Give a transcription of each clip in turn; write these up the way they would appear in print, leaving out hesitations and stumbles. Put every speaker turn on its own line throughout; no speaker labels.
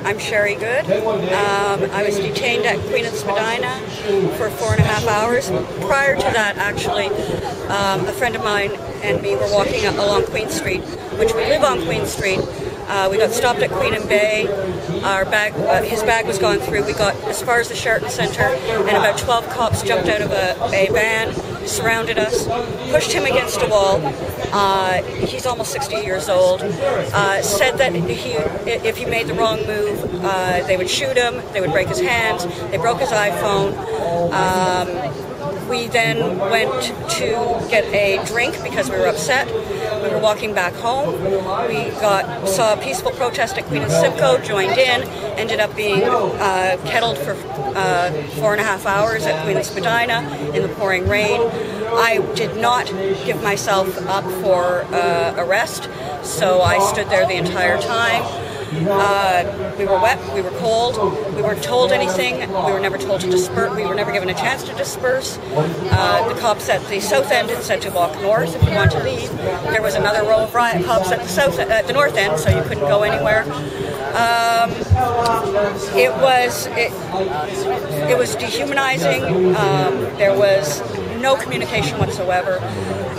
I'm Sheri Good. I was detained at Queen and Spadina for 4.5 hours. Prior to that, actually, a friend of mine and me were walking along Queen Street, which we live on Queen Street. We got stopped at Queen and Bay. Our bag, his bag was gone through. We got as far as the Sheraton Centre, and about 12 cops jumped out of a van, surrounded us, pushed him against a wall. He's almost 60 years old. Said that if he made the wrong move, they would shoot him, they would break his hands. They broke his iPhone. We then went to get a drink because we were upset. We were walking back home. We saw a peaceful protest at Queen and Simcoe, joined in, ended up being kettled for 4.5 hours at Queen and Spadina in the pouring rain. I did not give myself up for arrest, so I stood there the entire time. We were wet, we were cold, we weren't told anything, we were never told to disperse, we were never given a chance to disperse. The cops at the south end had said to walk north if you want to leave. There was another row of riot cops at the north end, so you couldn't go anywhere. It was dehumanizing. There was no communication whatsoever.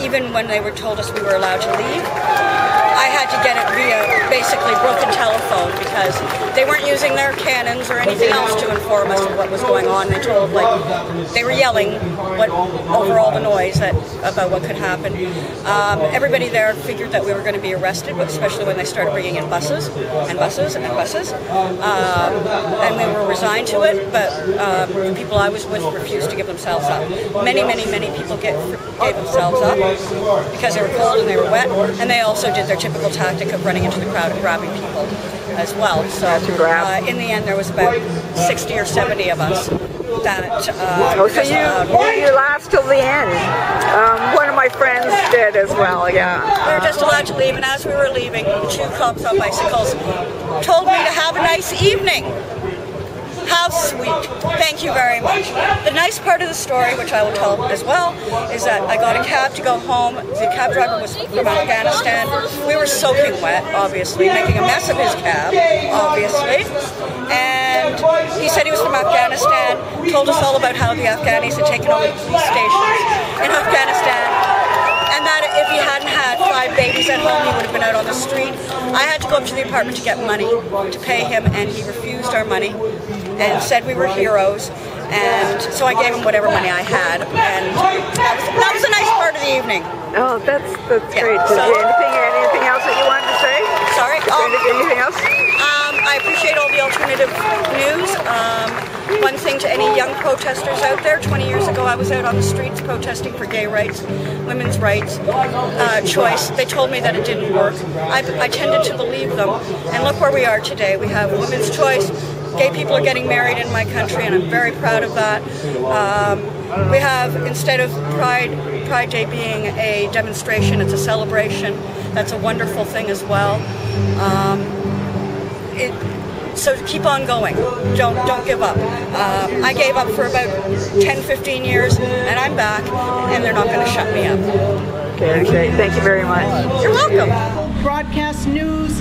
Even when they were told us we were allowed to leave, I had to get it via basically broken telephone because they weren't using their cannons or anything else to inform us of what was going on. They were yelling over all the noise about what could happen. Everybody there figured that we were going to be arrested, but especially when they started bringing in buses and buses and buses. And we were resigned to it, but the people I was with refused to give themselves up. Many people gave themselves up because they were cold and they were wet, and they also did their typical tactic of running into the crowd and grabbing people as well. So in the end, there was about 60 or 70 of us that
so you last till the end. One of my friends did as well, yeah.
We were just allowed to leave, and as we were leaving, 2 cops on bicycles told me to have a nice evening. How sweet. Thank you very much. The nice part of the story, which I will tell as well, is that I got a cab to go home. The cab driver was from Afghanistan. We were soaking wet, obviously, making a mess of his cab, obviously. And he said he was from Afghanistan, told us all about how the Afghanis had taken over the police stations in Afghanistan, and that if he hadn't had 5 babies at home, he would have been out on the street. I had to go up to the apartment to get money to pay him, and he refused our money and said we were heroes. And so I gave him whatever money I had, and that was a nice part of the evening.
Oh, that's
yeah,
great.
So,
anything else that you wanted to say?
Sorry?
Anything else?
I appreciate all the alternative news. One thing to any young protesters out there, 20 years ago I was out on the streets protesting for gay rights, women's rights, choice. They told me that it didn't work. I tended to believe them, and look where we are today. We have women's choice. Gay people are getting married in my country, and I'm very proud of that. We have, instead of Pride Day being a demonstration, it's a celebration. That's a wonderful thing as well. So keep on going. Don't give up. I gave up for about 10-15 years, and I'm back, and they're not going to shut me up.
Okay, thank you very much.
You're welcome.
Broadcast news